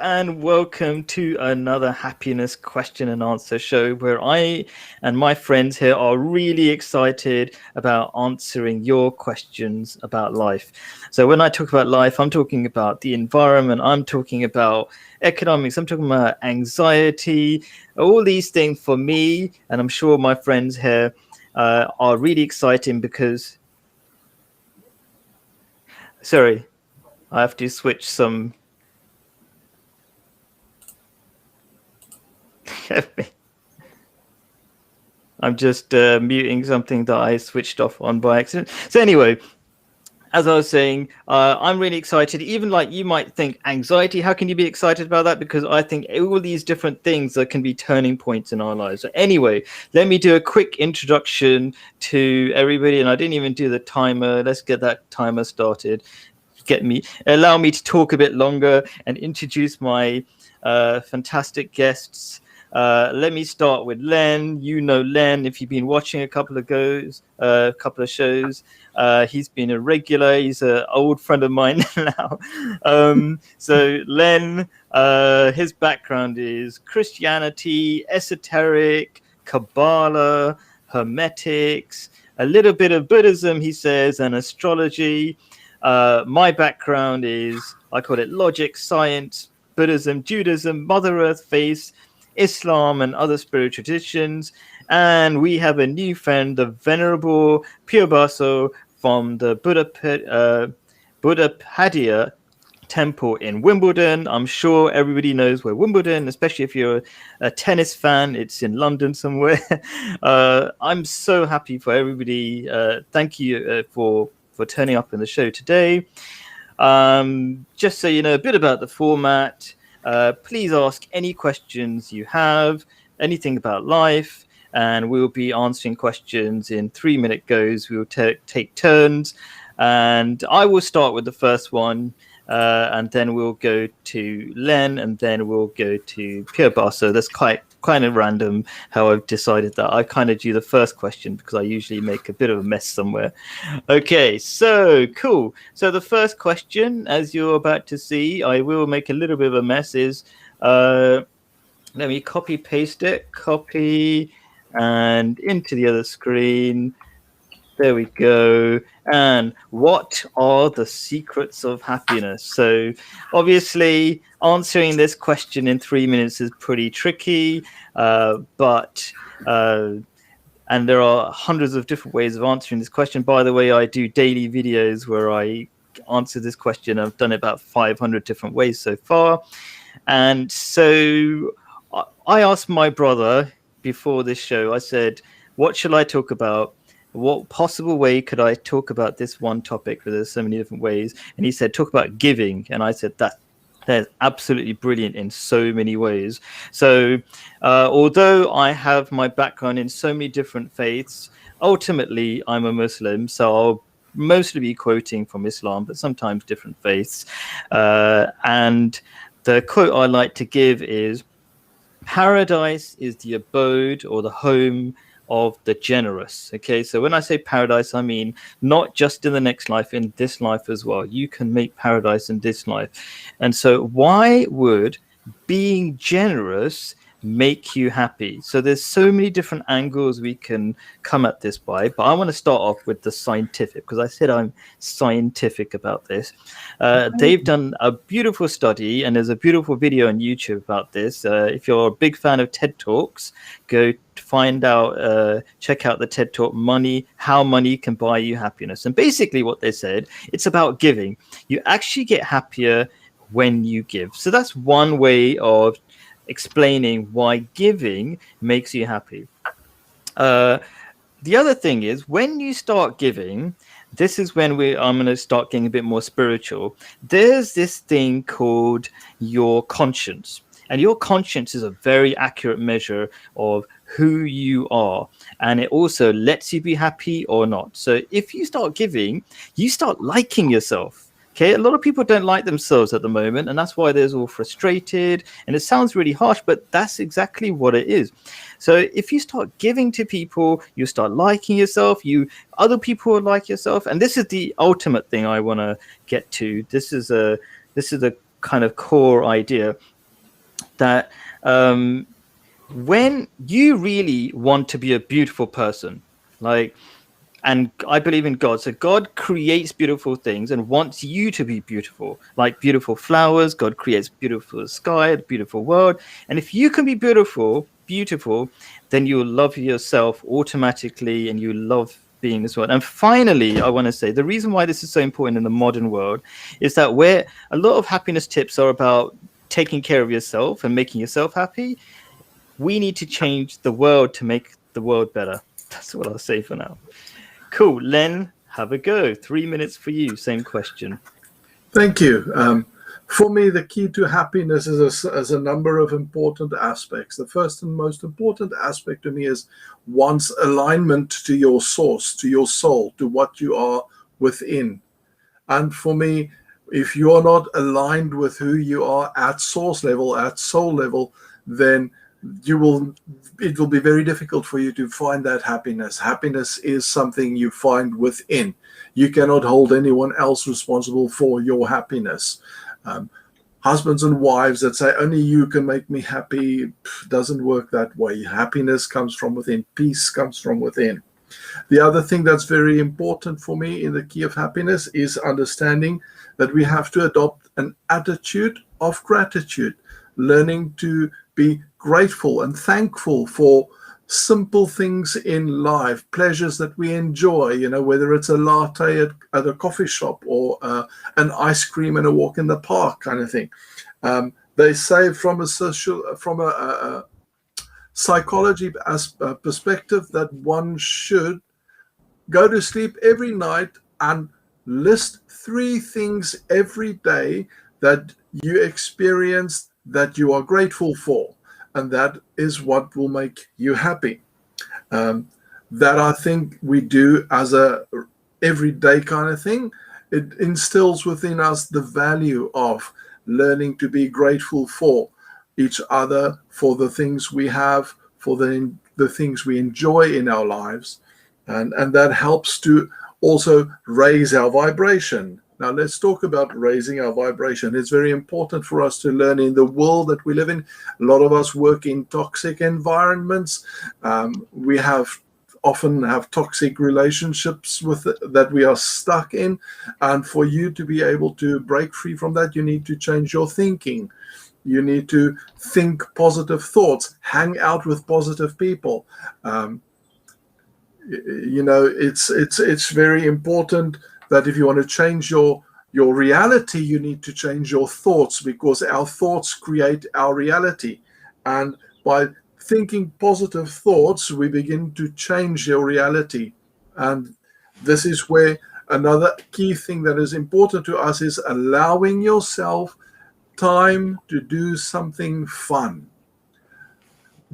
And welcome to another happiness question and answer show where I and my friends here are really excited about answering your questions about life. So when I talk about life, I'm talking about the environment, I'm talking about economics, I'm talking about anxiety, all these things for me, and I'm sure my friends here are really exciting because, sorry, I have to switch some. I'm just muting something that I switched off on by accident. So anyway, as I was saying, I'm really excited. Even like you might think anxiety, how can you be excited about that? Because I think all these different things that can be turning points in our lives. So anyway, let me do a quick introduction to everybody. And I didn't even do the timer. Let's get that timer started. Allow me to talk a bit longer and introduce my fantastic guests. Let me start with Len. You know Len if you've been watching a couple of shows. He's been a regular. He's an old friend of mine now. So Len, his background is Christianity, Esoteric, Kabbalah, Hermetics, a little bit of Buddhism, he says, and Astrology. My background is, I call it logic, science, Buddhism, Judaism, Mother Earth faith, Islam, and other spiritual traditions. And we have a new friend, the Venerable Piyobhaso from the Buddhapadipa temple in Wimbledon. I'm sure everybody knows where Wimbledon, especially if you're a tennis fan. It's in London somewhere. I'm so happy for everybody. Thank you for turning up in the show today. Just so you know a bit about the format, please ask any questions you have, anything about life, and we'll be answering questions in 3-minute goes. We'll take turns, and I will start with the first one, and then we'll go to Len, and then we'll go to Piyobhaso. That's kind of random how I've decided that. I kind of do the first question because I usually make a bit of a mess somewhere. Okay, so cool. So the first question, as you're about to see, I will make a little bit of a mess, is let me copy paste it, copy, and into the other screen. There we go. And what are the secrets of happiness? So obviously answering this question in 3 minutes is pretty tricky, but and there are hundreds of different ways of answering this question. By the way, I do daily videos where I answer this question. I've done it about 500 different ways so far. And so I asked my brother before this show, I said, what shall I talk about? What possible way could I talk about this one topic? Because there's so many different ways. And he said, talk about giving. And I said, that's absolutely brilliant in so many ways. So although I have my background in so many different faiths, ultimately I'm a Muslim. So I'll mostly be quoting from Islam, but sometimes different faiths. And the quote I like to give is, paradise is the abode or the home of the generous. Okay, so when I say paradise, I mean not just in the next life, in this life as well. You can make paradise in this life. And so why would being generous make you happy? So there's so many different angles we can come at this by, but I want to start off with the scientific, because I said I'm scientific about this. They've done a beautiful study, and there's a beautiful video on YouTube about this. If you're a big fan of TED Talks, go find out, check out the TED Talk, How Money Can Buy You Happiness. And basically what they said, it's about giving. You actually get happier when you give. So that's one way of explaining why giving makes you happy. The other thing is, when you start giving, this is when I'm going to start getting a bit more spiritual. There's this thing called your conscience. And your conscience is a very accurate measure of who you are. And it also lets you be happy or not. So if you start giving, you start liking yourself. Okay, a lot of people don't like themselves at the moment, and that's why they're all frustrated. And it sounds really harsh, but that's exactly what it is. So if you start giving to people, you start liking yourself, other people will like yourself. And this is the ultimate thing I want to get to. This is the kind of core idea that when you really want to be a beautiful person, like, and I believe in God. So God creates beautiful things and wants you to be beautiful, like beautiful flowers. God creates beautiful sky, a beautiful world. And if you can be beautiful, then you'll love yourself automatically and you love being this world. And finally, I want to say the reason why this is so important in the modern world is that where a lot of happiness tips are about taking care of yourself and making yourself happy, we need to change the world to make the world better. That's what I'll say for now. Cool. Len, have a go. 3 minutes for you. Same question. Thank you. For me, the key to happiness is a number of important aspects. The first and most important aspect to me is one's alignment to your source, to your soul, to what you are within. And for me, if you are not aligned with who you are at source level, at soul level, then it will be very difficult for you to find that happiness. Happiness is something you find within. You cannot hold anyone else responsible for your happiness. Husbands and wives that say only you can make me happy, doesn't work that way. Happiness comes from within. Peace comes from within. The other thing that's very important for me in the key of happiness is understanding that we have to adopt an attitude of gratitude, learning to be grateful and thankful for simple things in life, pleasures that we enjoy, whether it's a latte at a coffee shop or an ice cream and a walk in the park kind of thing. They say from a psychology perspective that one should go to sleep every night and list 3 things every day that you experience that you are grateful for, and that is what will make you happy. That I think we do as a everyday kind of thing. It instills within us the value of learning to be grateful for each other, for the things we have, for the things we enjoy in our lives, and that helps to also raise our vibration. Now, let's talk about raising our vibration. It's very important for us to learn in the world that we live in. A lot of us work in toxic environments. We often have toxic relationships that we are stuck in. And for you to be able to break free from that, you need to change your thinking. You need to think positive thoughts, hang out with positive people. It's very important that if you want to change your reality, you need to change your thoughts, because our thoughts create our reality. And by thinking positive thoughts, we begin to change your reality. And this is where another key thing that is important to us is allowing yourself time to do something fun.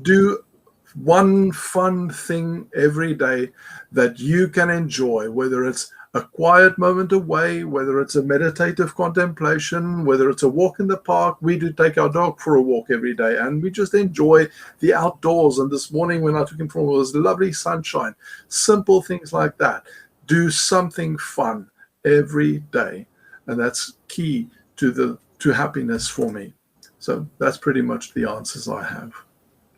Do one fun thing every day that you can enjoy, whether it's a quiet moment away, whether it's a meditative contemplation, whether it's a walk in the park. We do take our dog for a walk every day, and we just enjoy the outdoors. And this morning when I took him for a walk, it was lovely sunshine. Simple things like that. Do something fun every day, and that's key to happiness for me. So that's pretty much the answers I have.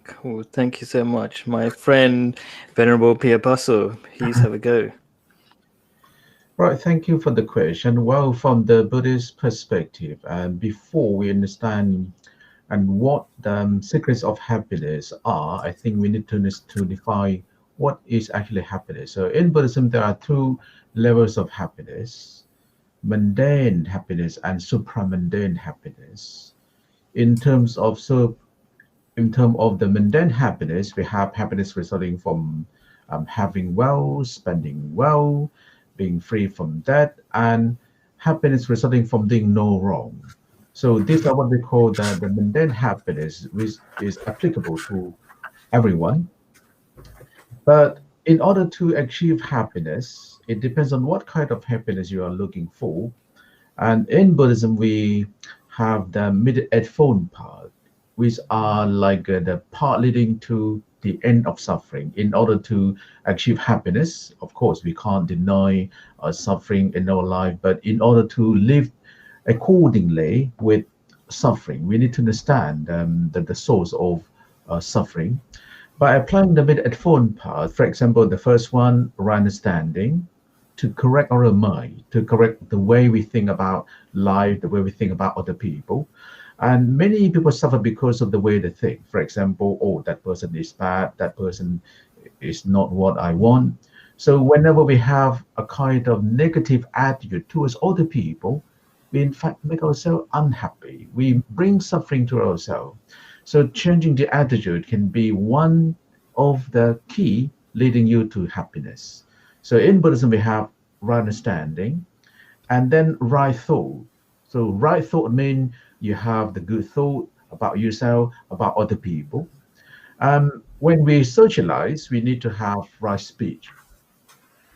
Cool. Thank you so much. My friend, Venerable Piyobhaso, please have a go. Right, thank you for the question. Well, from the Buddhist perspective, before we understand and what the secrets of happiness are, I think we need to define what is actually happiness. So in Buddhism, there are 2 levels of happiness: mundane happiness and supramundane happiness. In terms of the mundane happiness, we have happiness resulting from having well, spending well, being free from debt, and happiness resulting from doing no wrong. So these are what we call the mundane happiness, which is applicable to everyone. But in order to achieve happiness, it depends on what kind of happiness you are looking for. And in Buddhism, we have the mid-eightfold path, which are like the path leading to the end of suffering. In order to achieve happiness, of course, we can't deny suffering in our life, but in order to live accordingly with suffering. We need to understand the source of suffering. By applying the mid-phone part, for example, the first one, right understanding, to correct our mind, to correct the way we think about life, the way we think about other people. And many people suffer because of the way they think. For example, oh, that person is bad, that person is not what I want. So whenever we have a kind of negative attitude towards other people, we in fact make ourselves unhappy. We bring suffering to ourselves. So changing the attitude can be one of the key leading you to happiness. So in Buddhism, we have right understanding and then right thought. So right thought means you have the good thought about yourself, about other people. When we socialize, we need to have right speech.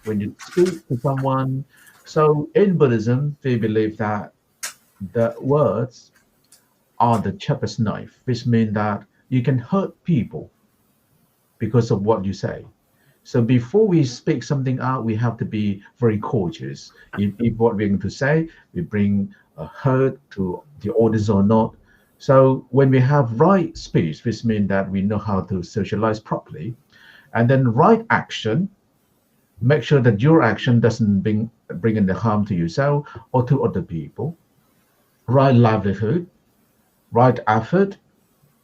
When you speak to someone, so in Buddhism, they believe that the words are the sharpest knife, which means that you can hurt people because of what you say. So before we speak something out, we have to be very cautious. If what we're going to say, we bring a hurt to the audience or not. So when we have right speech, which means that we know how to socialize properly, and then right action, make sure that your action doesn't bring in the harm to yourself or to other people. Right livelihood, right effort,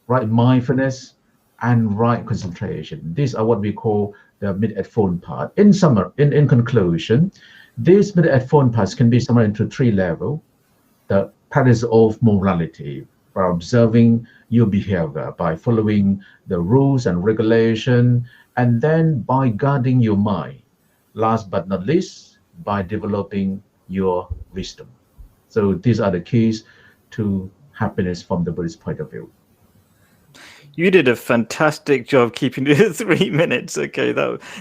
right mindfulness, and right concentration. These are what we call the mid-phone part. In conclusion, these mid-phone parts can be summarized into three levels. The practice of morality, by observing your behavior, by following the rules and regulation, and then by guarding your mind. Last but not least, by developing your wisdom. So these are the keys to happiness from the Buddhist point of view. You did a fantastic job keeping it at 3 minutes. Okay,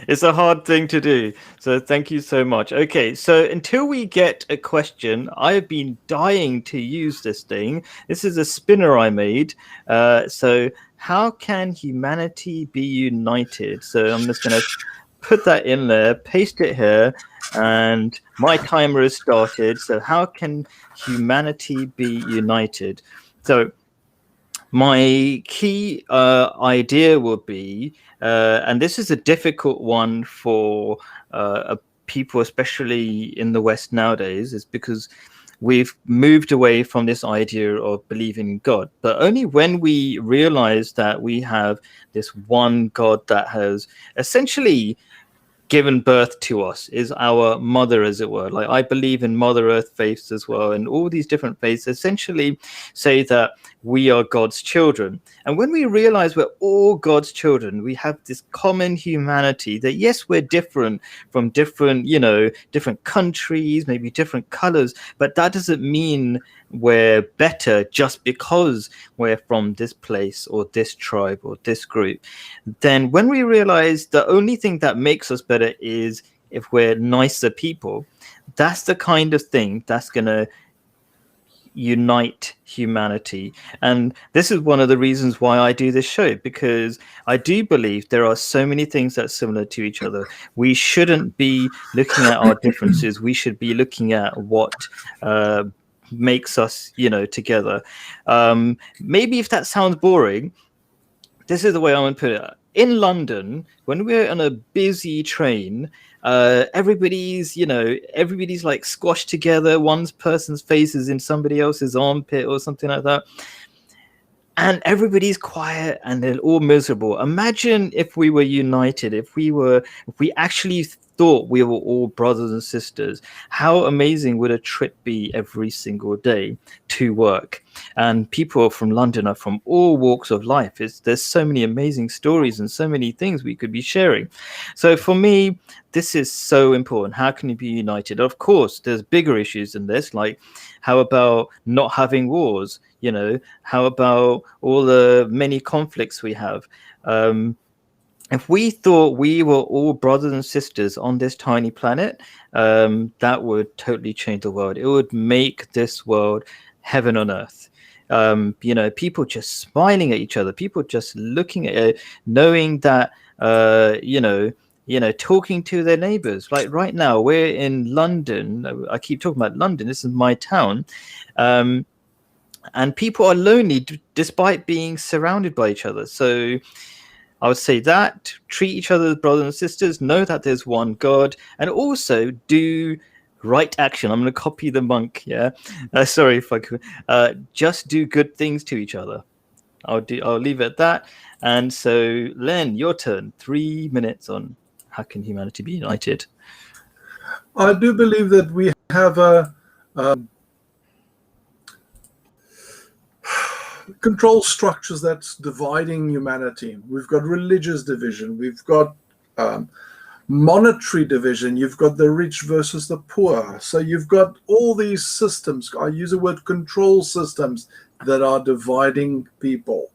it's a hard thing to do. So thank you so much. Okay, so until we get a question, I've been dying to use this thing. This is a spinner I made. So how can humanity be united? So I'm just going to put that in there, paste it here, and my timer has started. So how can humanity be united? So my key idea would be, and this is a difficult one for people, especially in the West nowadays, is because we've moved away from this idea of believing in God. But only when we realize that we have this one God that has essentially given birth to us, is our mother, as it were. Like, I believe in Mother Earth faiths as well, and all these different faiths essentially say that we are God's children. And when we realize we're all God's children, we have this common humanity, that yes, we're different from different, different countries, maybe different colors, but that doesn't mean we're better just because we're from this place or this tribe or this group. Then when we realize the only thing that makes us better is if we're nicer people, that's the kind of thing that's going to unite humanity. And this is one of the reasons why I do this show, because I do believe there are so many things that are similar to each other. We shouldn't be looking at our differences. We should be looking at what makes us, together. Maybe if that sounds boring, this is the way I want to put it. In London, when we're on a busy train, everybody's like squashed together. One person's face is in somebody else's armpit or something like that. And everybody's quiet and they're all miserable. Imagine if we were united, if we actually thought we were all brothers and sisters. How amazing would a trip be every single day to work? And people from London are from all walks of life. There's so many amazing stories and so many things we could be sharing. So for me, this is so important. How can you be united? Of course, there's bigger issues than this, like how about not having wars? How about all the many conflicts we have? If we thought we were all brothers and sisters on this tiny planet, that would totally change the world. It would make this world heaven on earth. People just smiling at each other, people just looking at it, knowing that, talking to their neighbors. Like right now, we're in London. I keep talking about London. This is my town. and people are lonely despite being surrounded by each other. So I would say that treat each other as brothers and sisters, know that there's one God, and also do right action. I'm going to copy the monk. Yeah. Sorry if I could. Just do good things to each other. I'll leave it at that. And so, Len, your turn. 3 minutes on how can humanity be united. I do believe that we have a control structures that's dividing humanity. We've got religious division. We've got monetary division. You've got the rich versus the poor. So you've got all these systems. I use the word control systems that are dividing people,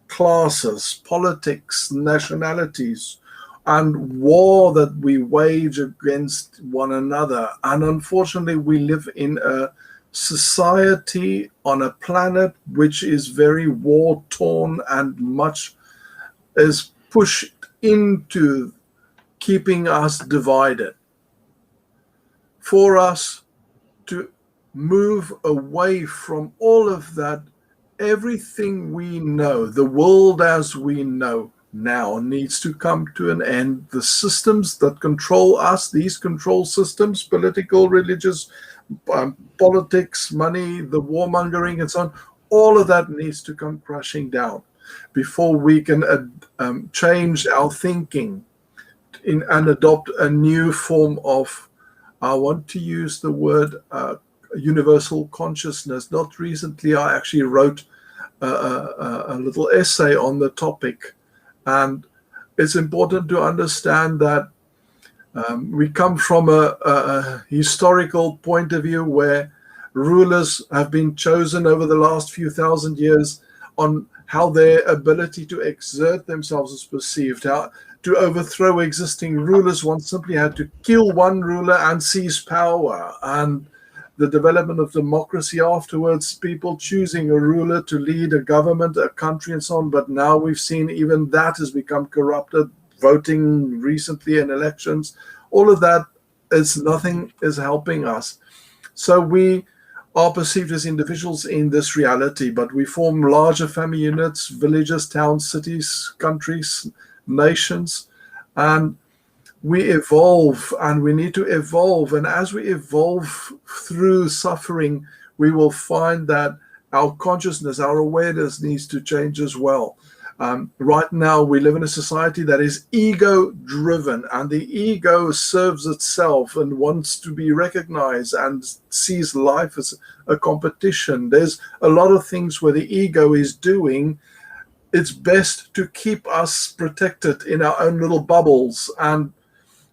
classes, politics, nationalities, and war that we wage against one another. And unfortunately, we live in a society on a planet which is very war-torn, and much is pushed into keeping us divided. For us to move away from all of that, everything we know, the world as we know now, needs to come to an end. The systems that control us, these control systems, political, religious, politics, money, the warmongering, and so on, all of that needs to come crashing down before we can change our thinking and adopt a new form of, I want to use the word universal consciousness. Not recently, I actually wrote a little essay on the topic, and it's important to understand that we come from a historical point of view where rulers have been chosen over the last few thousand years on how their ability to exert themselves is perceived. How to overthrow existing rulers, one simply had to kill one ruler and seize power. And the development of democracy afterwards, people choosing a ruler to lead a government, a country, and so on. But now we've seen even that has become corrupted. Voting recently in elections, all of that is nothing is helping us. So we are perceived as individuals in this reality, but we form larger family units, villages, towns, cities, countries, nations, and we evolve, and we need to evolve. And as we evolve through suffering, we will find that our consciousness, our awareness needs to change as well. Right now, we live in a society that is ego-driven, and the ego serves itself and wants to be recognized and sees life as a competition. There's a lot of things where the ego is doing its best to keep us protected in our own little bubbles, and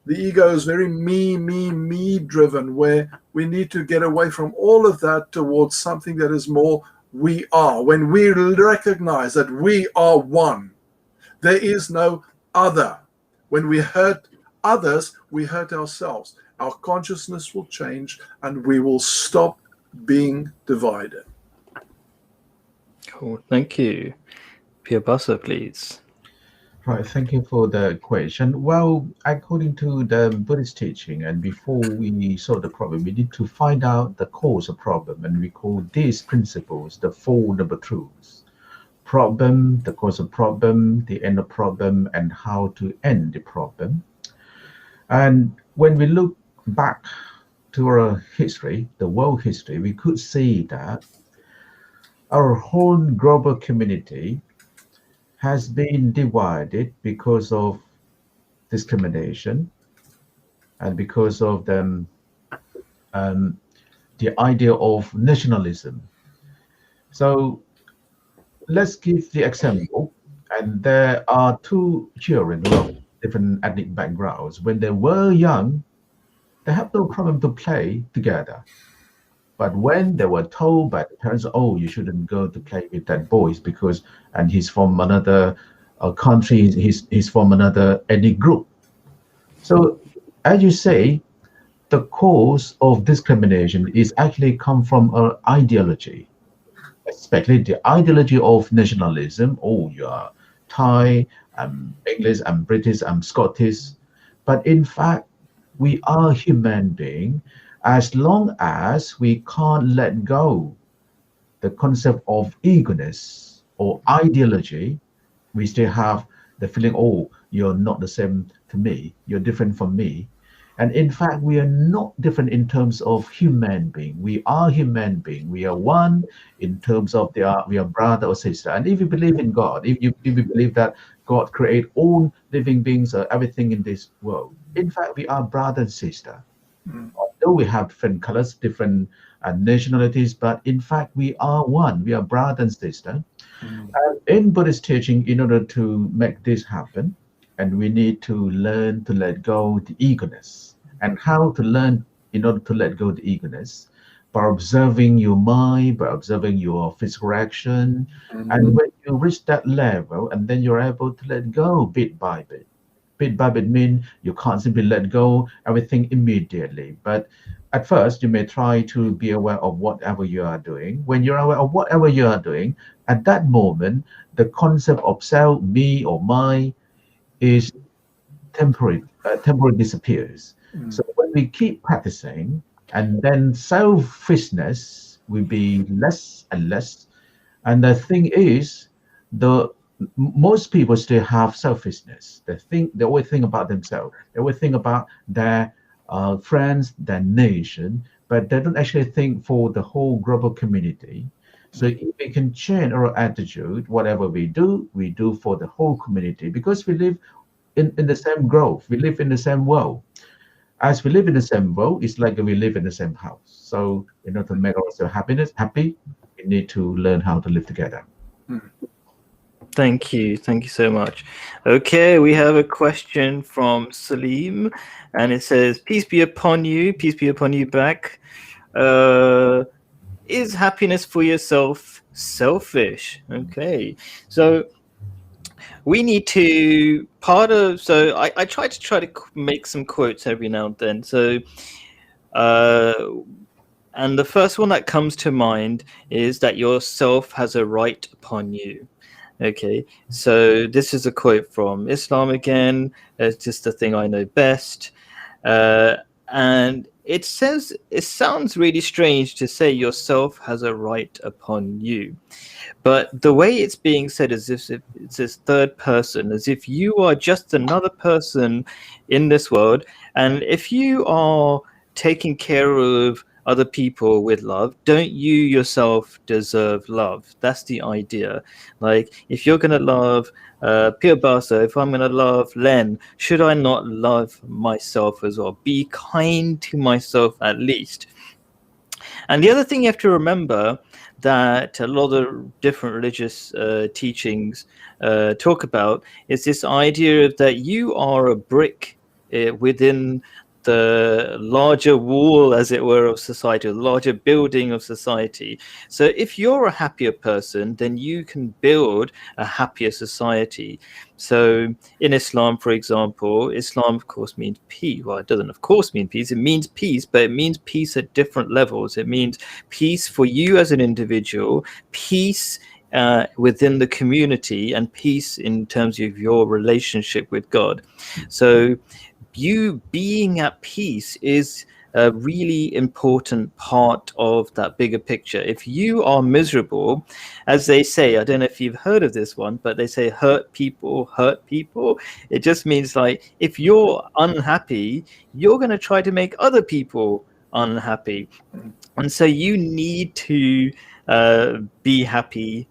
the ego is very me driven, where we need to get away from all of that towards something that is more we are. When we recognize that we are one, there is no other. When we hurt others, we hurt ourselves. Our consciousness will change, and we will stop being divided. Cool. Thank you. Piyobhaso, please. Right, thank you for the question. Well, according to the Buddhist teaching, and before we solve the problem, we need to find out the cause of problem, and we call these principles the Four Noble Truths: problem, the cause of problem, the end of problem, and how to end the problem. And when we look back to our history, the world history, we could see that our whole global community has been divided because of discrimination and because of the idea of nationalism. So let's give the example. And there are two children of different ethnic backgrounds. When they were young, they had no problem to play together. But when they were told by the parents, oh, you shouldn't go to play with that boy because, and he's from another country, he's from another ethnic group. So as you say, the cause of discrimination is actually come from an ideology, especially the ideology of nationalism. Oh, you are Thai, I'm English, I'm British, I'm Scottish. But in fact, we are human beings. As long as we can't let go the concept of egoness or ideology, we still have the feeling, oh, you're not the same to me, you're different from me. And in fact, we are not different in terms of human being. We are human being. We are one in terms of we are brother or sister. And if you believe in God, if you believe that God created all living beings or everything in this world, in fact, we are brother and sister. Although we have different colors, different nationalities, but in fact, we are one. We are brother and sister. And in Buddhist teaching, in order to make this happen, and we need to learn to let go the egoness. And how to learn in order to let go the egoness? By observing your mind, by observing your physical action. And when you reach that level, and then you're able to let go bit by bit. Bit by bit means you can't simply let go everything immediately. But at first, you may try to be aware of whatever you are doing. When you're aware of whatever you are doing, at that moment, the concept of self, me, or mine is temporary disappears. So when we keep practicing, and then selfishness will be less and less. And the thing is, most people still have selfishness. They always think about themselves. They always think about their friends, their nation, but they don't actually think for the whole global community. So if we can change our attitude, whatever we do for the whole community, because we live in the same grove, we live in the same world. As we live in the same world, it's like we live in the same house. So in order to make ourselves happy, we need to learn how to live together. Thank you so much. Okay, we have a question from Salim, and it says, peace be upon you back. Is happiness for yourself selfish? Okay, so we need to I try to make some quotes every now and then. So and the first one that comes to mind is that yourself has a right upon you. Okay, so this is a quote from Islam again. It's just the thing I know best. And it sounds really strange to say yourself has a right upon you. But the way it's being said is if it's this third person, as if you are just another person in this world. And if you are taking care of other people with love, don't you yourself deserve love? That's the idea. Like, if you're going to love Piyobhaso, if I'm going to love Len, should I not love myself as well? Be kind to myself at least. And the other thing you have to remember that a lot of different religious teachings talk about is this idea of that you are a brick within the larger wall, as it were, of society, the larger building of society. So if you're a happier person, then you can build a happier society. So in Islam, for example, Islam, of course, means peace. Well, it doesn't, of course, mean peace. It means peace, but it means peace at different levels. It means peace for you as an individual, peace within the community, and peace in terms of your relationship with God. So you being at peace is a really important part of that bigger picture. If you are miserable, as they say, I don't know if you've heard of this one, but they say hurt people. It just means like, if you're unhappy, you're going to try to make other people unhappy. And so you need to be happy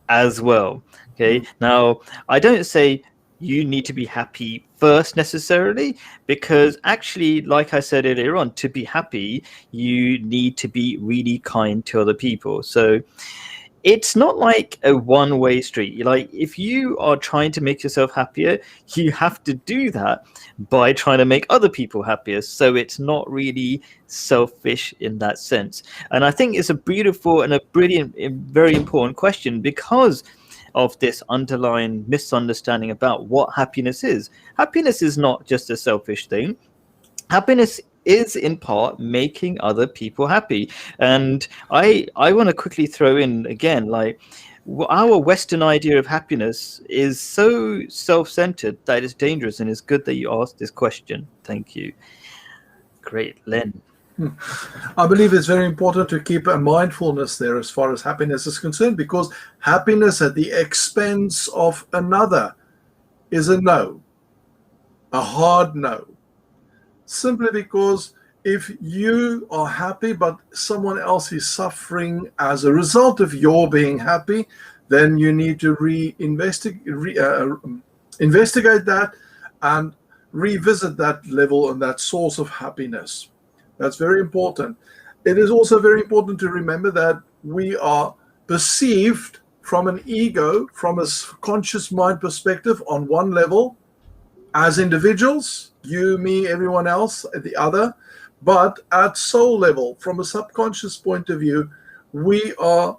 as well. Okay. Now, I don't say you need to be happy first necessarily, because actually, like I said earlier on, to be happy, you need to be really kind to other people. So it's not like a one-way street. Like, if you are trying to make yourself happier, you have to do that by trying to make other people happier. So it's not really selfish in that sense. And I think it's a beautiful and a brilliant, very important question, because of this underlying misunderstanding about what happiness is. Happiness is not just a selfish thing. Happiness is in part making other people happy. And I want to quickly throw in again, like, our Western idea of happiness is so self-centered that it's dangerous, and it's good that you asked this question. Thank you. Great, Len. I believe it's very important to keep a mindfulness there as far as happiness is concerned, because happiness at the expense of another is a no, a hard no. Simply because if you are happy but someone else is suffering as a result of your being happy, then you need to investigate that and revisit that level and that source of happiness. That's very important. It is also very important to remember that we are perceived from an ego, from a conscious mind perspective on one level, as individuals, you, me, everyone else at the other. But at soul level, from a subconscious point of view, we are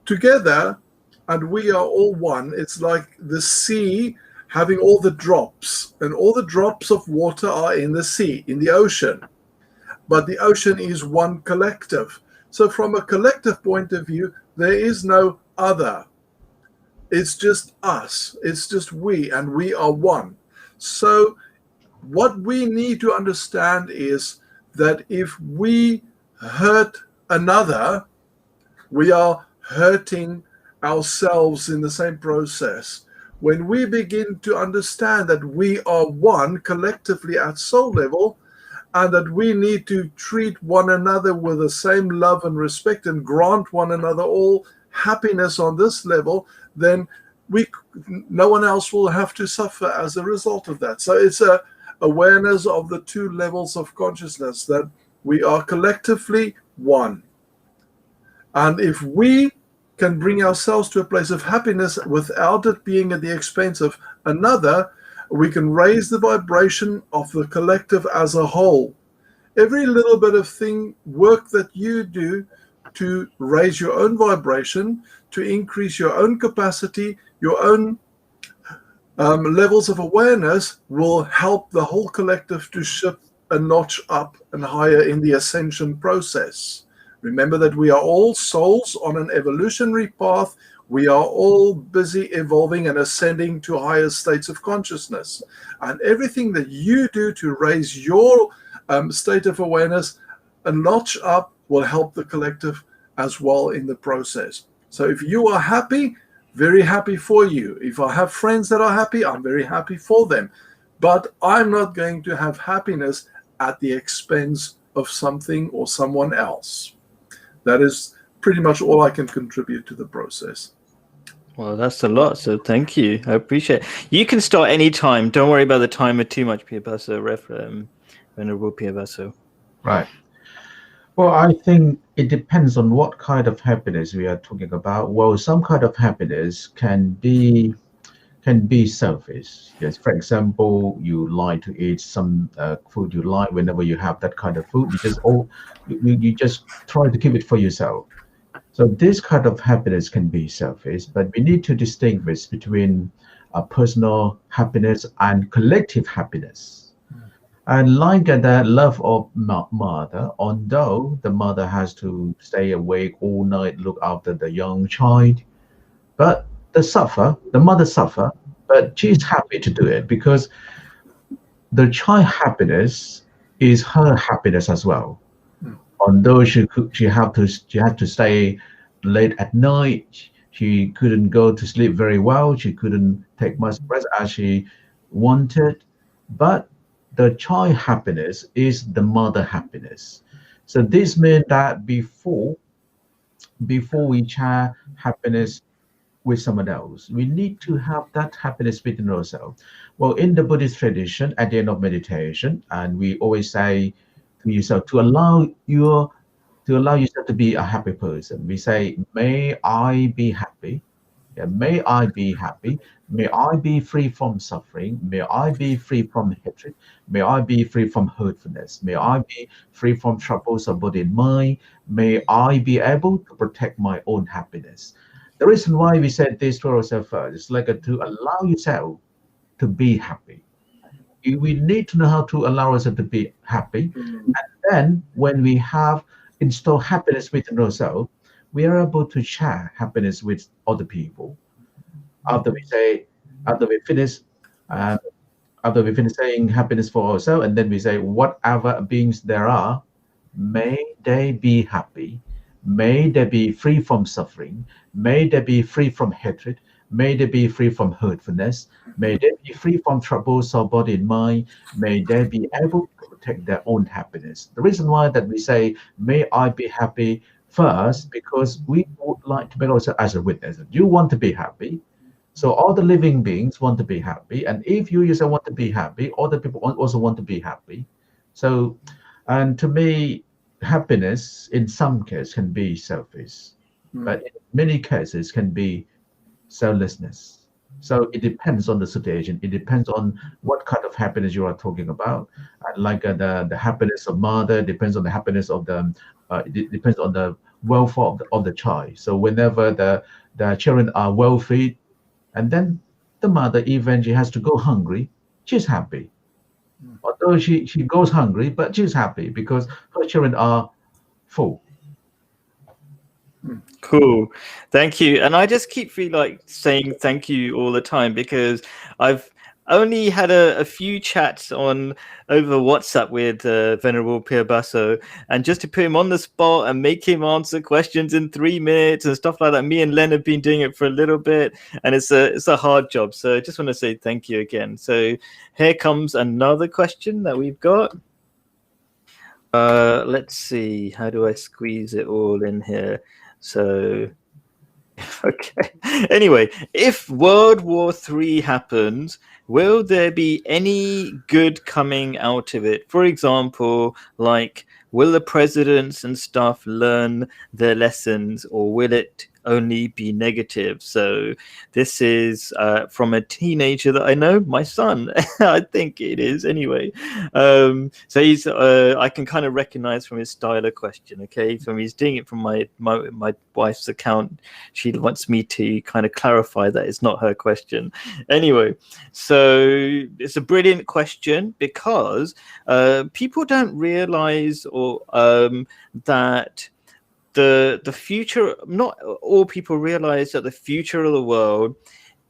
together and we are all one. It's like the sea having all the drops, and all the drops of water are in the sea, in the ocean. But the ocean is one collective. So from a collective point of view, there is no other. It's just us. It's just we, and we are one. So what we need to understand is that if we hurt another, we are hurting ourselves in the same process. When we begin to understand that we are one collectively at soul level, and that we need to treat one another with the same love and respect and grant one another all happiness on this level, then no one else will have to suffer as a result of that. So it's a awareness of the two levels of consciousness, that we are collectively one. And if we can bring ourselves to a place of happiness without it being at the expense of another, we can raise the vibration of the collective as a whole. Every little bit of work that you do to raise your own vibration, to increase your own capacity, your own levels of awareness, will help the whole collective to shift a notch up and higher in the ascension process. Remember that we are all souls on an evolutionary path. We are all busy evolving and ascending to higher states of consciousness. And everything that you do to raise your state of awareness a notch up will help the collective as well in the process. So if you are happy, very happy for you. If I have friends that are happy, I'm very happy for them. But I'm not going to have happiness at the expense of something or someone else. That is pretty much all I can contribute to the process. Well, that's a lot, so thank you. I appreciate it. You can start any time. Don't worry about the timer too much, Piyobhaso, Venerable Piyobhaso. Right. Well, I think it depends on what kind of happiness we are talking about. Well, some kind of happiness can be selfish. Yes, for example, you like to eat some food you like. Whenever you have that kind of food, you just try to keep it for yourself. So this kind of happiness can be selfish, but we need to distinguish between personal happiness and collective happiness. And like the love of mother, although the mother has to stay awake all night, look after the young child, but the mother suffer, but she's happy to do it because the child happiness is her happiness as well. Although she had to stay late at night, she couldn't go to sleep very well, she couldn't take much rest as she wanted, but the child happiness is the mother happiness. So this means that before we share happiness with someone else, we need to have that happiness within ourselves. Well, in the Buddhist tradition, at the end of meditation, and we always say to yourself to allow yourself to be a happy person. We say, may I be happy. Yeah, may I be happy. May I be free from suffering. May I be free from hatred. May I be free from hurtfulness. May I be free from troubles of body and mind. May I be able to protect my own happiness. The reason why we said this to ourselves first is like to allow yourself to be happy. We need to know how to allow ourselves to be happy. And then when we have installed happiness within ourselves, we are able to share happiness with other people. After we finish saying happiness for ourselves, and then we say whatever beings there are, may they be happy, may they be free from suffering, may they be free from hatred, may they be free from hurtfulness, may they be free from troubles of body and mind, may they be able to protect their own happiness. The reason why that we say, may I be happy first, because we would like to make ourselves as a witness. You want to be happy, so all the living beings want to be happy, and if you yourself want to be happy, other people also want to be happy. So, and to me, happiness in some cases can be selfish, but in many cases can be selflessness. So it depends on the situation. It depends on what kind of happiness you are talking about. Like the happiness of mother depends on the happiness of the. It depends on the welfare of the child. So whenever the children are well fed, and then the mother eventually has to go hungry, she's happy. Although she goes hungry, but she's happy because her children are full. Cool. Thank you. And I just keep feeling like saying thank you all the time because I've only had a few chats over WhatsApp with Venerable Piyobhaso, and just to put him on the spot and make him answer questions in 3 minutes and stuff like that. Me and Len have been doing it for a little bit, and it's a hard job. So I just want to say thank you again. So here comes another question that we've got. Let's see. How do I squeeze it all in here? So, okay. Anyway, if World War III happens, will there be any good coming out of it? For example, like, will the presidents and stuff learn their lessons, or will it only be negative? So this is from a teenager that I know, my son. I think it is anyway. So he's I can kind of recognize from his style of question. Okay, so he's doing it from my wife's account. She wants me to kind of clarify that it's not her question. Anyway, so it's a brilliant question because people don't realize that the future, not all people realize that the future of the world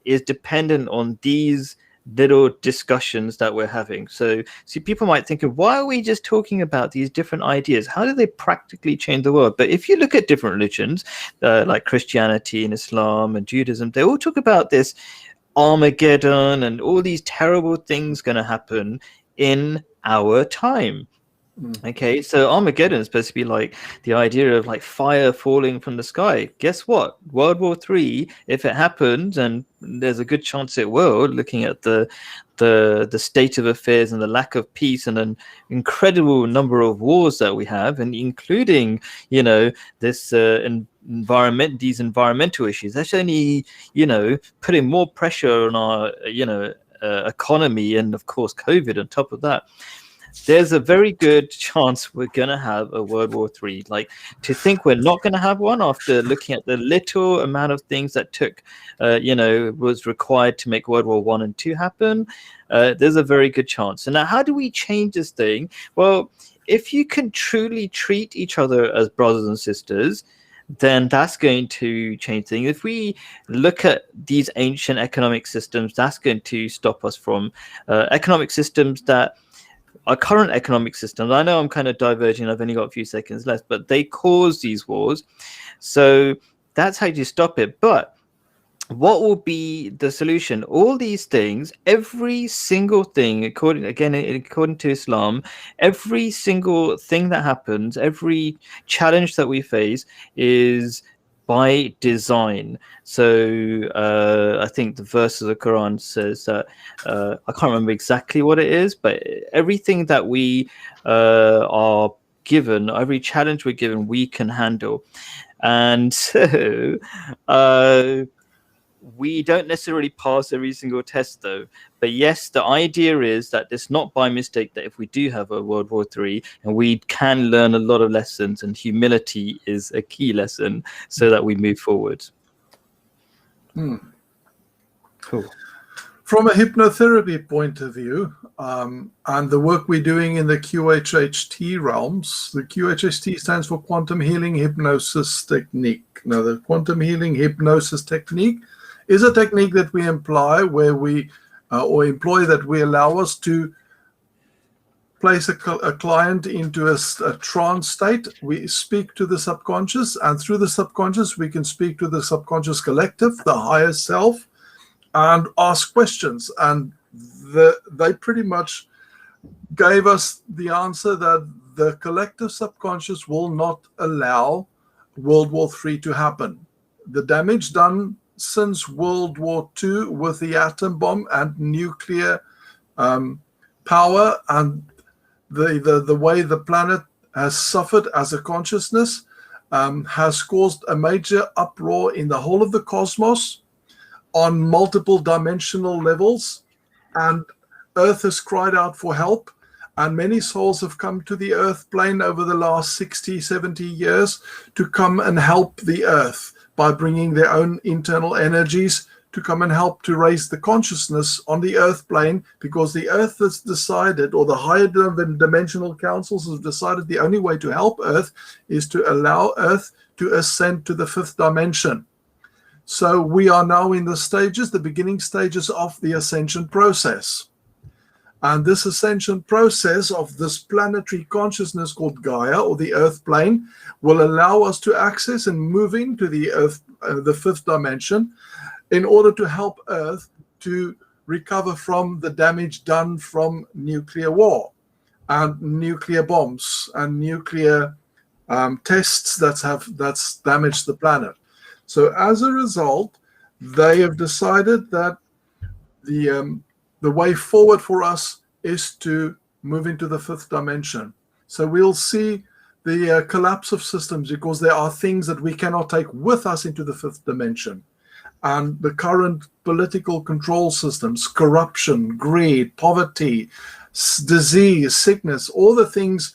is dependent on these little discussions that we're having. So see, people might think of, why are we just talking about these different ideas? How do they practically change the world? But if you look at different religions, like Christianity and Islam and Judaism, they all talk about this Armageddon and all these terrible things going to happen in our time. Okay, so Armageddon is supposed to be like the idea of like fire falling from the sky. Guess what? World War III, if it happens, and there's a good chance it will, looking at the state of affairs and the lack of peace and an incredible number of wars that we have, and including, you know, this these environmental issues. That's only, you know, putting more pressure on our, you know, economy, and of course COVID on top of that. There's a very good chance we're going to have a World War III. Like, to think we're not going to have one after looking at the little amount of things that took, you know, was required to make World War I and II happen, there's a very good chance. And now, how do we change this thing? Well, if you can truly treat each other as brothers and sisters, then that's going to change things. If we look at these ancient economic systems, that's going to stop us from economic systems that our current economic systems. I know I'm kind of diverging, I've only got a few seconds left, but they cause these wars. So that's how you stop it. But what will be the solution? All these things, every single thing, according to Islam, every single thing that happens, every challenge that we face is by design. So I think the verse of the Quran says that, I can't remember exactly what it is, but everything that we are given, every challenge we're given, we can handle. And so we don't necessarily pass every single test, though. But yes, the idea is that it's not by mistake that if we do have a World War III, and we can learn a lot of lessons, and humility is a key lesson so that we move forward. Cool. From a hypnotherapy point of view, and the work we're doing in the QHHT realms, the QHHT stands for Quantum Healing Hypnosis Technique. Now, the Quantum Healing Hypnosis Technique is a technique that we employ where we, or employ, that we allow us to place a client into a trance state, we speak to the subconscious, and through the subconscious, we can speak to the subconscious collective, the higher self, and ask questions. And they pretty much gave us the answer that the collective subconscious will not allow World War III to happen. The damage done since World War II with the atom bomb and nuclear power, and the way the planet has suffered as a consciousness has caused a major uproar in the whole of the cosmos on multiple dimensional levels, and Earth has cried out for help, and many souls have come to the Earth plane over the last 60, 70 years to come and help the Earth by bringing their own internal energies to come and help to raise the consciousness on the Earth plane, because the Earth has decided, or the higher dimensional councils have decided, the only way to help Earth is to allow Earth to ascend to the 5th dimension. So we are now in the beginning stages of the ascension process. And this ascension process of this planetary consciousness called Gaia, or the Earth plane, will allow us to access and move into the Earth, the 5th dimension, in order to help Earth to recover from the damage done from nuclear war and nuclear bombs and nuclear tests that's damaged the planet. So as a result, they have decided that the way forward for us is to move into the 5th dimension. So we'll see the collapse of systems, because there are things that we cannot take with us into the 5th dimension. And the current political control systems, corruption, greed, poverty, disease, sickness, all the things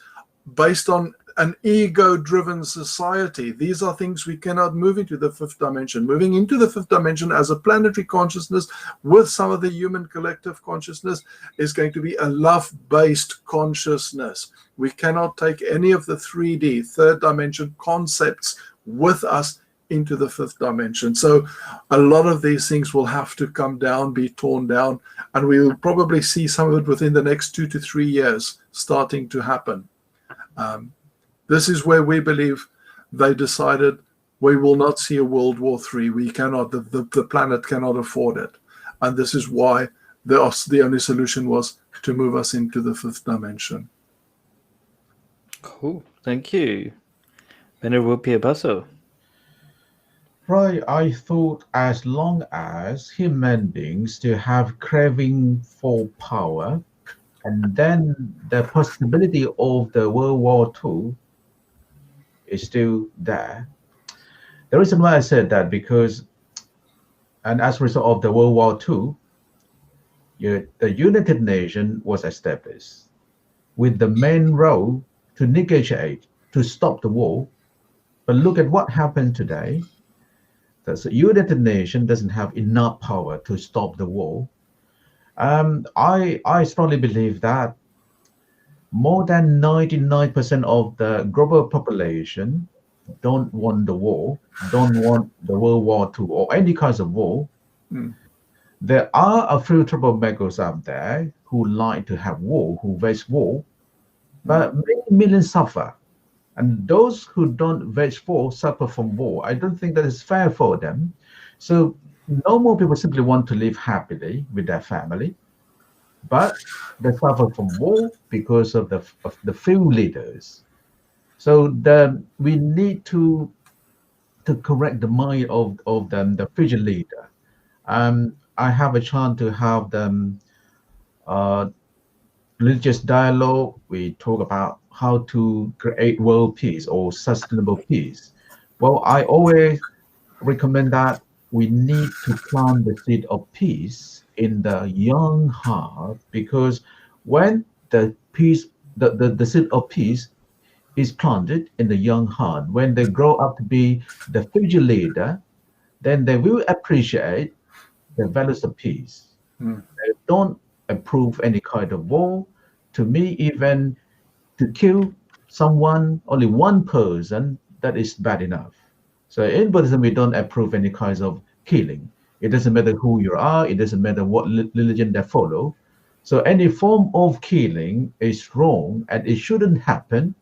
based on an ego-driven society, these are things we cannot move into the 5th dimension. Moving into the 5th dimension as a planetary consciousness with some of the human collective consciousness is going to be a love-based consciousness. We cannot take any of the 3D, 3rd dimension concepts with us into the 5th dimension. So a lot of these things will have to come down, be torn down, and we will probably see some of it within the next 2 to 3 years starting to happen. This is where we believe they decided we will not see a World War III. We cannot, the planet cannot afford it. And this is why the only solution was to move us into the 5th dimension. Cool. Thank you. Venerable Piyobhaso. Right, I thought as long as human beings still have craving for power, and then the possibility of the World War II is still there. The reason why I said that, because, and as a result of the World War II, the United Nations was established with the main role to negotiate, to stop the war. But look at what happened today. The United Nations doesn't have enough power to stop the war. I strongly believe that more than 99% of the global population don't want the war, don't want the World War II or any kinds of war. There are a few troublemakers out there who like to have war, who wage war, but many millions suffer. And those who don't wage war suffer from war. I don't think that is fair for them. So no more people simply want to live happily with their family, but they suffer from war because of the few leaders. So we need to correct the mind of the future leader. I have a chance to have them religious dialogue. We talk about how to create world peace or sustainable peace. Well, I always recommend that we need to plant the seed of peace in the young heart, because when the seed of peace is planted in the young heart, when they grow up to be the future leader, then they will appreciate the values of peace. They don't approve any kind of war. To me, even to kill someone, only one person, that is bad enough. So in Buddhism, we don't approve any kinds of killing. It doesn't matter who you are. It doesn't matter what religion they follow. So any form of killing is wrong and it shouldn't happen.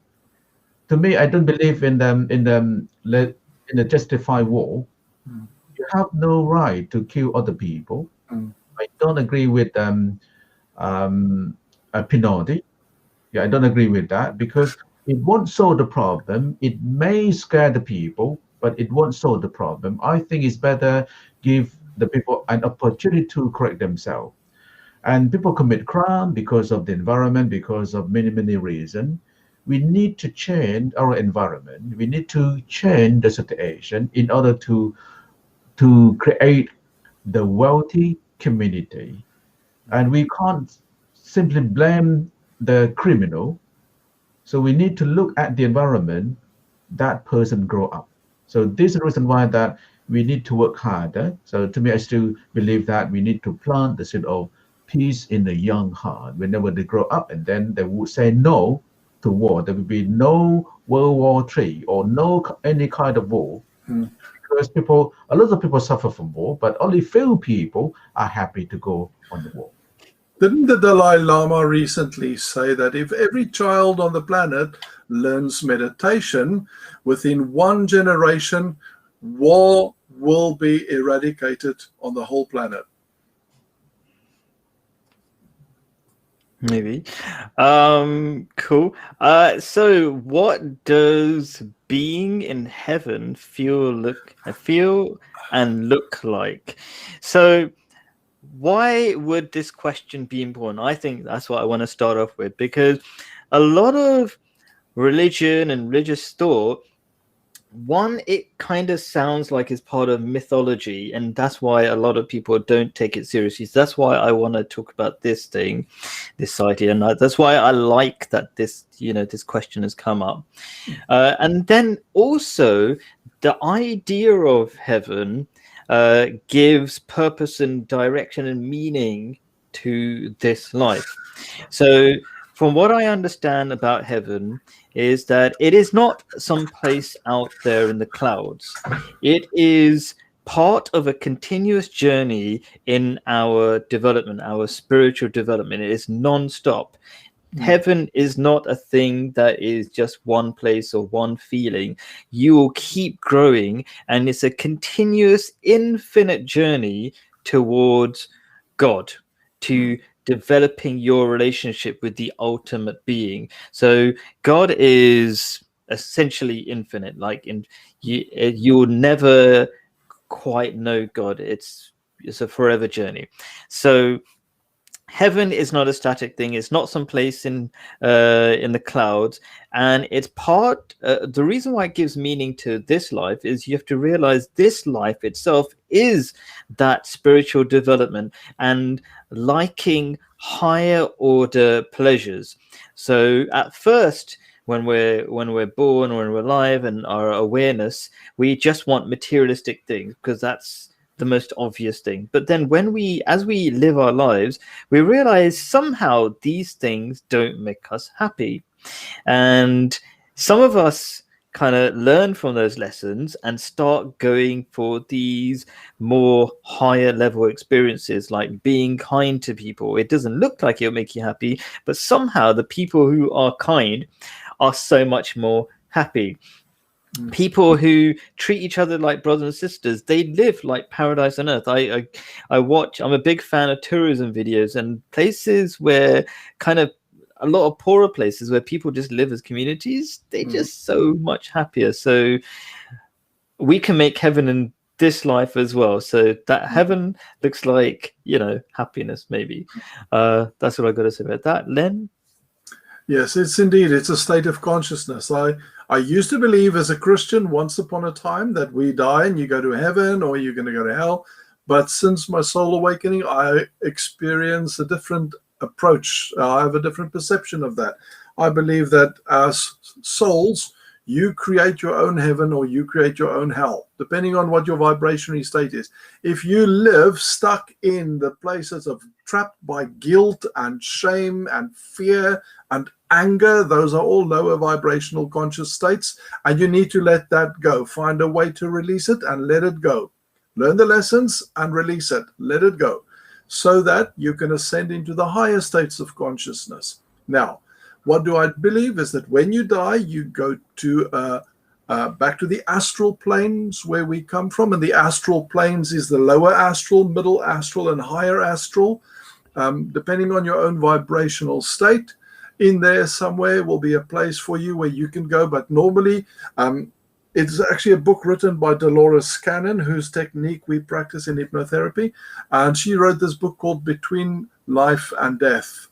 To me, I don't believe in the justified war. Mm. You have no right to kill other people. I don't agree with a penalty. Yeah, I don't agree with that because it won't solve the problem. It may scare the people, but it won't solve the problem. I think it's better give the people an opportunity to correct themselves. And people commit crime because of the environment, because of many, many reasons. We need to change our environment. We need to change the situation in order to create the wealthy community. And we can't simply blame the criminal. So we need to look at the environment that person grow up. So this is the reason why that we need to work harder. So to me, I still believe that we need to plant the seed of peace in the young heart whenever they grow up, and then they would say no to war. There will be no World War III or no any kind of war. Because a lot of people suffer from war, but only few people are happy to go on the war. Didn't the Dalai Lama recently say that if every child on the planet learns meditation, within one generation, war will be eradicated on the whole planet? Maybe. Cool. So what does being in heaven feel and look like? So why would this question be important? I think that's what I want to start off with, because a lot of religion and religious thought, one, it kind of sounds like it's part of mythology, and that's why a lot of people don't take it seriously. So that's why I want to talk about this idea, and that's why I like that this question has come up. And then also the idea of heaven gives purpose and direction and meaning to this life. So from what I understand about heaven is that it is not some place out there in the clouds. It is part of a continuous journey in our development, our spiritual development. It is non-stop. Heaven is not a thing that is just one place or one feeling. You will keep growing, and it's a continuous, infinite journey towards God, to developing your relationship with the ultimate being. So God is essentially infinite. Like you'll never quite know God. It's a forever journey. So heaven is not a static thing. It's not some place in the clouds, and it's part. The reason why it gives meaning to this life is you have to realize this life itself is that spiritual development and liking higher order pleasures. So at first, when we're born, when we're alive, and our awareness, we just want materialistic things because that's the most obvious thing. But then as we live our lives, we realize somehow these things don't make us happy. And some of us kind of learn from those lessons and start going for these more higher level experiences, like being kind to people. It doesn't look like it'll make you happy, but somehow the people who are kind are so much more happy. People who treat each other like brothers and sisters, they live like paradise on earth. I'm a big fan of tourism videos and places where kind of a lot of poorer places where people just live as communities. They're just so much happier. So we can make heaven in this life as well. So that heaven looks like, happiness, maybe. That's what I got to say about that. Len? Yes, it's a state of consciousness. I used to believe as a Christian once upon a time that we die and you go to heaven or you're going to go to hell. But since my soul awakening, I experience a different approach. I have a different perception of that. I believe that as souls, you create your own heaven or you create your own hell, depending on what your vibrationary state is. If you live stuck in the places of trapped by guilt and shame and fear and anger, those are all lower vibrational conscious states, and you need to let that go. Find a way to release it and let it go. Learn the lessons and release it. Let it go. so that you can ascend into the higher states of consciousness. Now, what do I believe is that when you die, you go to back to the astral planes where we come from, and the astral planes is the lower astral, middle astral, and higher astral, depending on your own vibrational state. In there somewhere will be a place for you where you can go, but normally it's actually a book written by Dolores Cannon, whose technique we practice in hypnotherapy, and she wrote this book called Between Life and Death,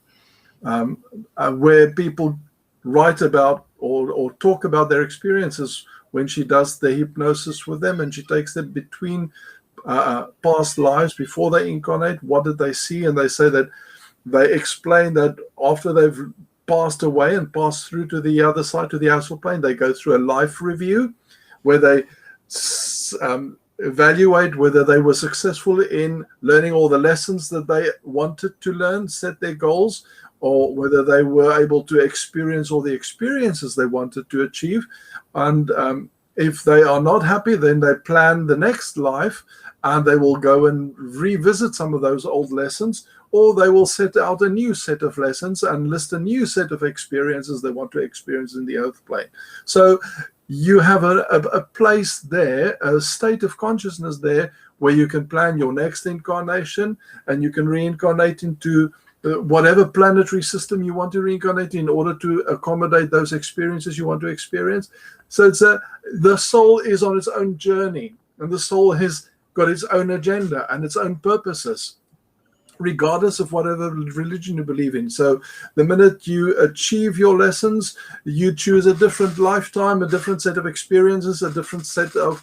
where people write about or talk about their experiences when she does the hypnosis with them, and she takes them between past lives before they incarnate. What did they see? And they say that they explain that after they've passed away and passed through to the other side, to the astral plane, they go through a life review where they evaluate whether they were successful in learning all the lessons that they wanted to learn, set their goals, or whether they were able to experience all the experiences they wanted to achieve. And if they are not happy, then they plan the next life, and they will go and revisit some of those old lessons, or they will set out a new set of lessons and list a new set of experiences they want to experience in the earth plane. So you have a place there, a state of consciousness there, where you can plan your next incarnation, and you can reincarnate into whatever planetary system you want to reincarnate in order to accommodate those experiences you want to experience. So it's the soul is on its own journey, and the soul has got its own agenda and its own purposes, regardless of whatever religion you believe in. So the minute you achieve your lessons, you choose a different lifetime, a different set of experiences, a different set of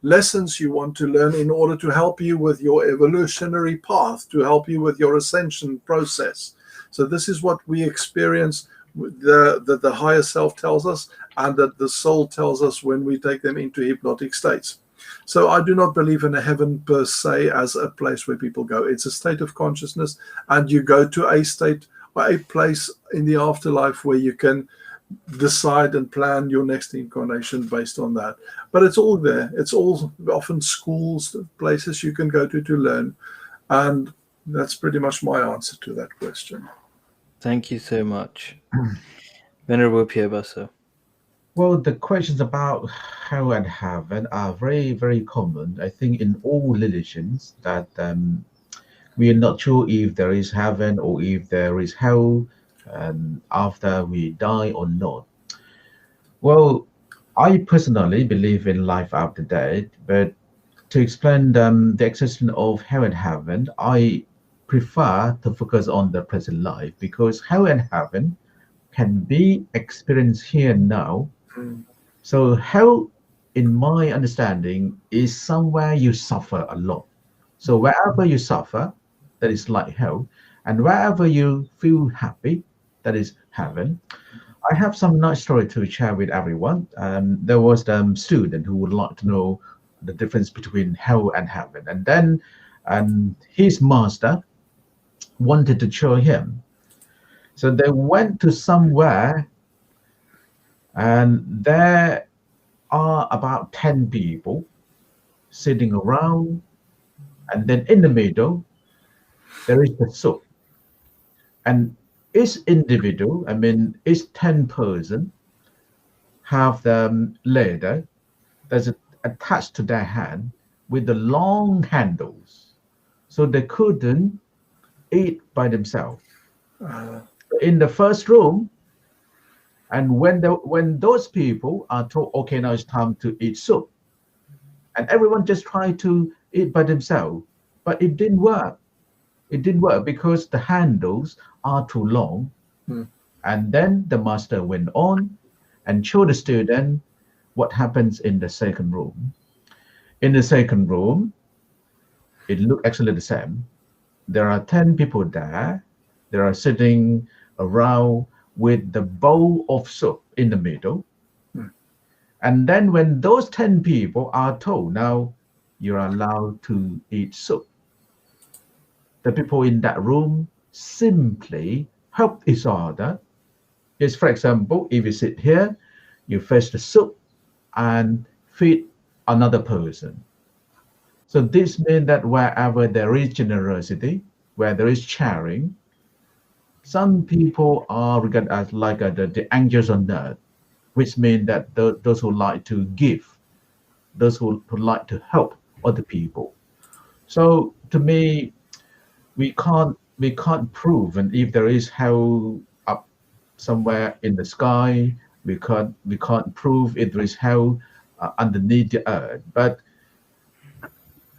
lessons you want to learn in order to help you with your evolutionary path, to help you with your ascension process. So this is what we experience, that the higher self tells us, and that the soul tells us when we take them into hypnotic states. So I do not believe in a heaven per se as a place where people go. It's a state of consciousness, and you go to a state or a place in the afterlife where you can decide and plan your next incarnation based on that. But it's all there. It's all often schools, places you can go to learn. And that's pretty much my answer to that question. Thank you so much. Venerable Piyobhaso. Well, the questions about hell and heaven are very, very common. I think in all religions that we are not sure if there is heaven or if there is hell after we die or not. Well, I personally believe in life after death, but to explain the existence of hell and heaven, I prefer to focus on the present life, because hell and heaven can be experienced here and now. So hell, in my understanding, is somewhere you suffer a lot. So wherever you suffer, that is like hell, and wherever you feel happy, that is heaven. I have some nice story to share with everyone. There was a student who would like to know the difference between hell and heaven, and then his master wanted to show him. So they went to somewhere, and there are about 10 people sitting around, and then in the middle there is the soup, and each individual, each 10 person have the ladder that's attached to their hand with the long handles, so they couldn't eat by themselves. In the first room, and when those people are told, okay, now it's time to eat soup, and everyone just tried to eat by themselves, but it didn't work. It didn't work because the handles are too long. And then the master went on and showed the student what happens in the second room. In the second room, it looked actually the same. There are 10 people there. They are sitting around with the bowl of soup in the middle. And then when those 10 people are told, now you're allowed to eat soup, the people in that room simply help each other. Yes, for example, if you sit here, you fetch the soup and feed another person. So this means that wherever there is generosity, where there is sharing, some people are regarded as like the angels on earth, which means that those who like to give, those who like to help other people. So to me, we can't prove, and if there is hell up somewhere in the sky, we can't prove if there is hell underneath the earth. But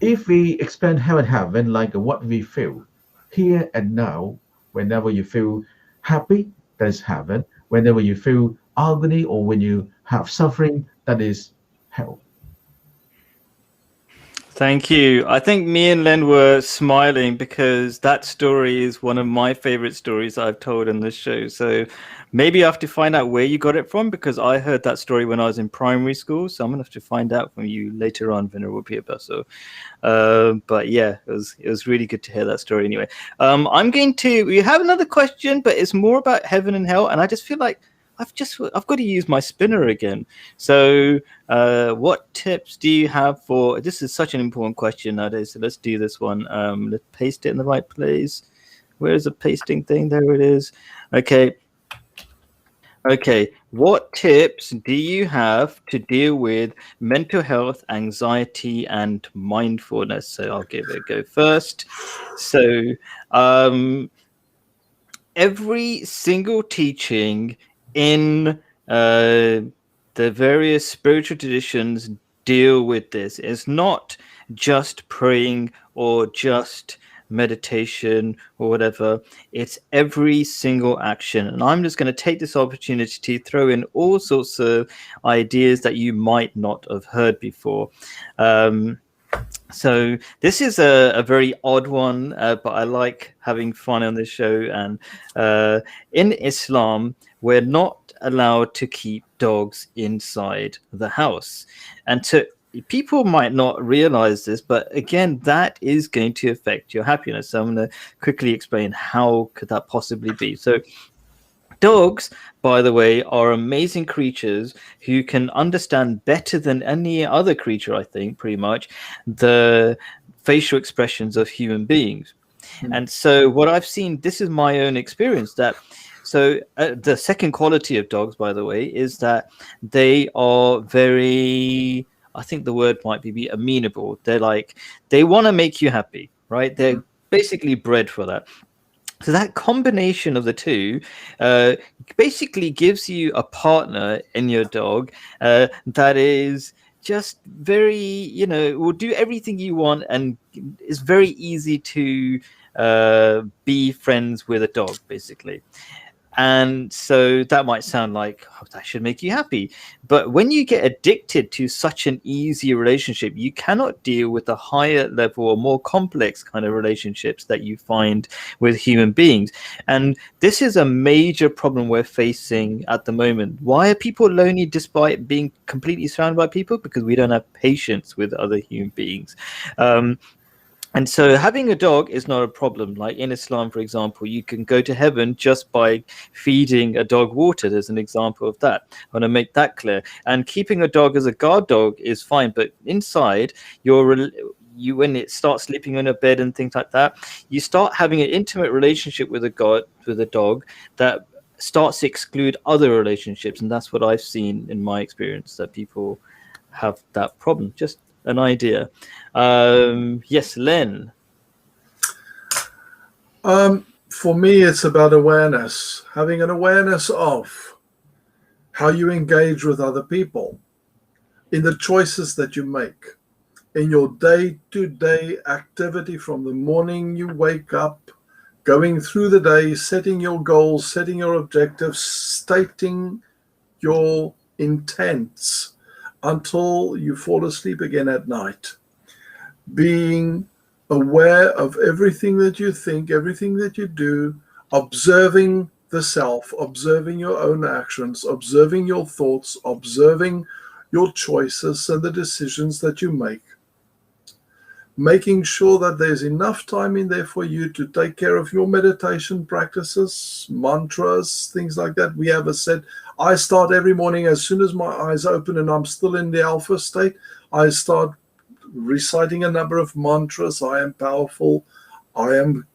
if we expand hell and heaven like what we feel here and now, whenever you feel happy, that is heaven. Whenever you feel agony or when you have suffering, that is hell. Thank you. I think me and Len were smiling because that story is one of my favorite stories I've told in this show. So maybe I have to find out where you got it from, because I heard that story when I was in primary school. So I'm gonna have to find out from you later on, Venerable Piyobhaso. But yeah, it was really good to hear that story. Anyway, we have another question, but it's more about heaven and hell, and I just feel like I've got to use my spinner again. So what tips do you have for, this is such an important question nowadays, so let's do this one. Let's paste it in the right place. Where's the pasting thing? There it is. Okay. What tips do you have to deal with mental health, anxiety, and mindfulness? So I'll give it a go first. So every single teaching in the various spiritual traditions deal with this. It's not just praying or just meditation or whatever. It's every single action. And I'm just going to take this opportunity to throw in all sorts of ideas that you might not have heard before. So this is a very odd one, but I like having fun on this show. And in Islam, we're not allowed to keep dogs inside the house. And people might not realize this, but again, that is going to affect your happiness. So I'm going to quickly explain how could that possibly be. So dogs, by the way, are amazing creatures who can understand better than any other creature, I think, pretty much, the facial expressions of human beings. And so what I've seen, this is my own experience, that the second quality of dogs, by the way, is that they are very, I think the word might be amenable. They want to make you happy, right? They're basically bred for that. So that combination of the two basically gives you a partner in your dog that is just very, will do everything you want, and it's very easy to be friends with a dog, basically. And so that might sound like, oh, that should make you happy. But when you get addicted to such an easy relationship, you cannot deal with the higher level or more complex kind of relationships that you find with human beings. And this is a major problem we're facing at the moment. Why are people lonely despite being completely surrounded by people? Because we don't have patience with other human beings. And so having a dog is not a problem. Like in Islam, for example, you can go to heaven just by feeding a dog water. There's an example of that. I want to make that clear. And keeping a dog as a guard dog is fine. But inside, when it starts sleeping on a bed and things like that, you start having an intimate relationship with a dog that starts to exclude other relationships. And that's what I've seen in my experience, that people have that problem. Just an idea. Yes, Len. For me, it's about awareness, having an awareness of how you engage with other people, in the choices that you make, in your day-to-day activity from the morning you wake up, going through the day, setting your goals, setting your objectives, stating your intents until you fall asleep again at night. Being aware of everything that you think, everything that you do, observing the self, observing your own actions, observing your thoughts, observing your choices and the decisions that you make. Making sure that there's enough time in there for you to take care of your meditation practices, mantras, things like that. We have a set. I start every morning as soon as my eyes open and I'm still in the alpha state. I start reciting a number of mantras. I am powerful. I am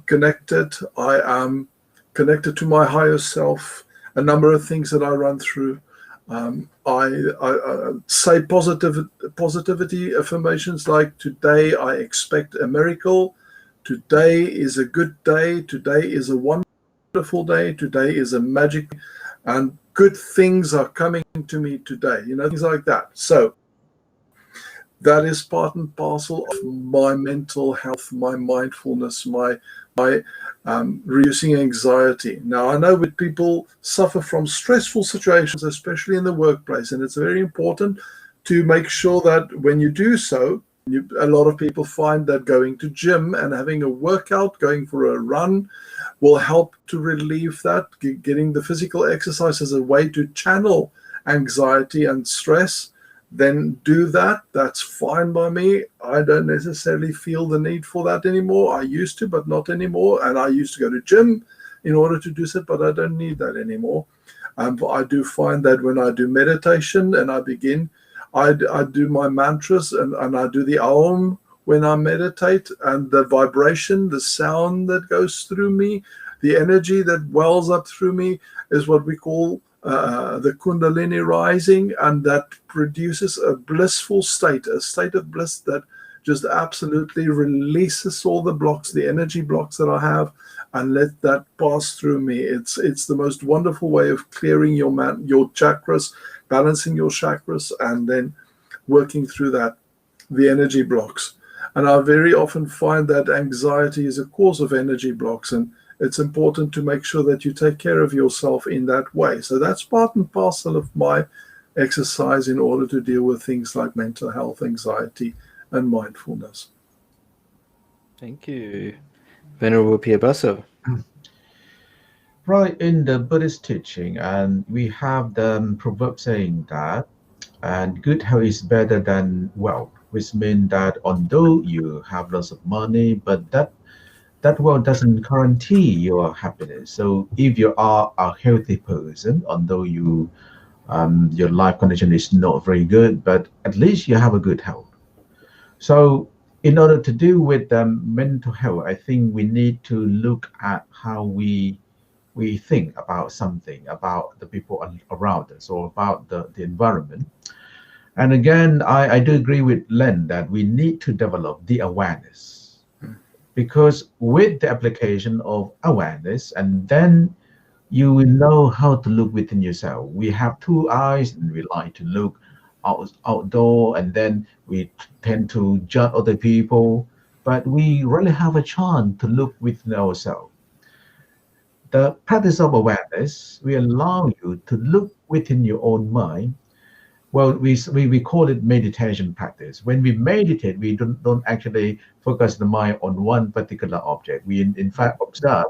connected. I am connected to my higher self. A number of things that I run through. I say positivity affirmations like, today I expect a miracle. Today is a good day. Today is a wonderful day. Today is a magic, and good things are coming to me today. Things like that. So that is part and parcel of my mental health, my mindfulness, my reducing anxiety. Now, I know that people suffer from stressful situations, especially in the workplace, and it's very important to make sure that when you do so, a lot of people find that going to gym and having a workout, going for a run, will help to relieve that. Getting the physical exercise as a way to channel anxiety and stress, then do that. That's fine by me. I don't necessarily feel the need for that anymore. I used to, but not anymore. And I used to go to gym in order to do so, but I don't need that anymore. But I do find that when I do meditation and I do my mantras and I do the Aum when I meditate, and the vibration, the sound that goes through me, the energy that wells up through me is what we call the Kundalini rising, and that produces a blissful state, a state of bliss that just absolutely releases all the blocks, the energy blocks that I have, and let that pass through me. It's the most wonderful way of clearing your chakras, balancing your chakras, and then working through the energy blocks. And I very often find that anxiety is a cause of energy blocks, and it's important to make sure that you take care of yourself in that way. So that's part and parcel of my exercise in order to deal with things like mental health, anxiety, and mindfulness. Thank you. Venerable Piyobhaso. Right, in the Buddhist teaching, and we have the proverb saying that, and good health is better than wealth, which means that although you have lots of money, but that wealth doesn't guarantee your happiness. So if you are a healthy person, although your life condition is not very good, but at least you have a good health. So in order to deal with mental health, I think we need to look at how we think about something, about the people around us, or about the environment. And again, I do agree with Len that we need to develop the awareness. Because with the application of awareness, and then you will know how to look within yourself. We have two eyes, and we like to look outdoor, and then we tend to judge other people, but we really have a chance to look within ourselves. The practice of awareness will allow you to look within your own mind. Well, we call it meditation practice. When we meditate, we don't actually focus the mind on one particular object. We in fact observe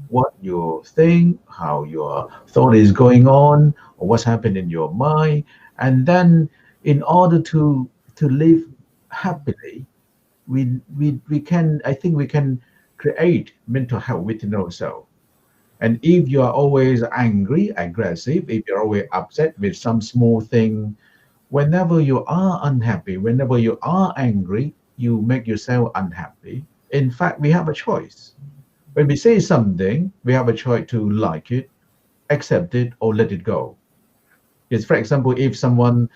what you think, how your thought is going on, or what's happening in your mind. And then in order to live happily, I think we can create mental health within ourselves. And if you are always angry, aggressive, if you're always upset with some small thing, whenever you are unhappy, whenever you are angry, you make yourself unhappy. In fact, we have a choice. When we say something, we have a choice to like it, accept it, or let it go. Because, for example, if someone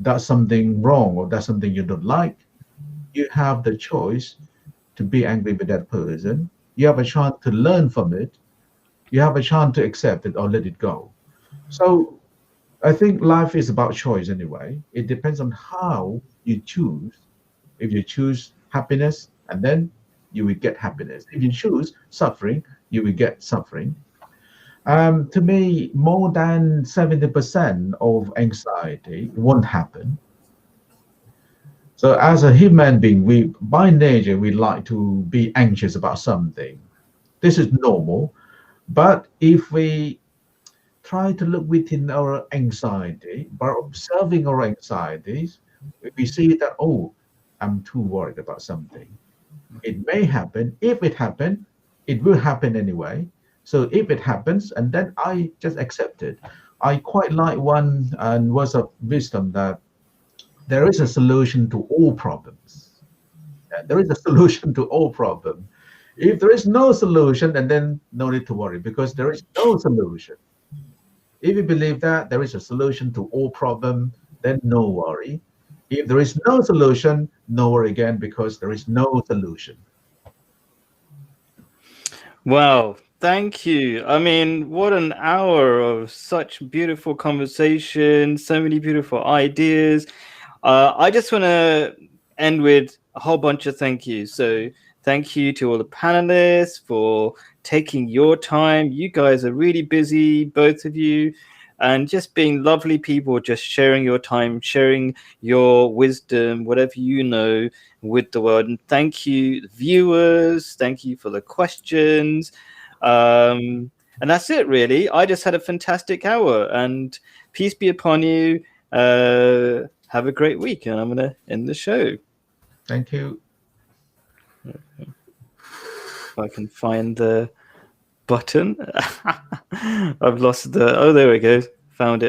does something wrong or does something you don't like, you have the choice to be angry with that person. You have a chance to learn from it. You have a chance to accept it or let it go. So I think life is about choice anyway. It depends on how you choose. If you choose happiness, and then you will get happiness. If you choose suffering, you will get suffering. To me, more than 70% of anxiety won't happen. So as a human being, by nature, we like to be anxious about something. This is normal. But if we try to look within our anxiety, by observing our anxieties, we see that, oh, I'm too worried about something. It may happen. If it happens, it will happen anyway. So if it happens, and then I just accept it. I quite like one words of wisdom that there is a solution to all problems. There is a solution to all problems. If there is no solution, and then no need to worry, because there is no solution. If you believe that there is a solution to all problems, then no worry. If there is no solution, no worry again, because there is no solution. Wow, thank you. I mean, what an hour of such beautiful conversation, so many beautiful ideas. I just want to end with a whole bunch of thank yous. So thank you to all the panelists for taking your time. You guys are really busy, both of you, and just being lovely people, just sharing your time, sharing your wisdom, whatever you know, with the world. And thank you, viewers. Thank you for the questions. And that's it, really. I just had a fantastic hour, and peace be upon you. Have a great week, and I'm going to end the show. Thank you. If I can find the button. I've lost the... Oh, there it goes. Found it.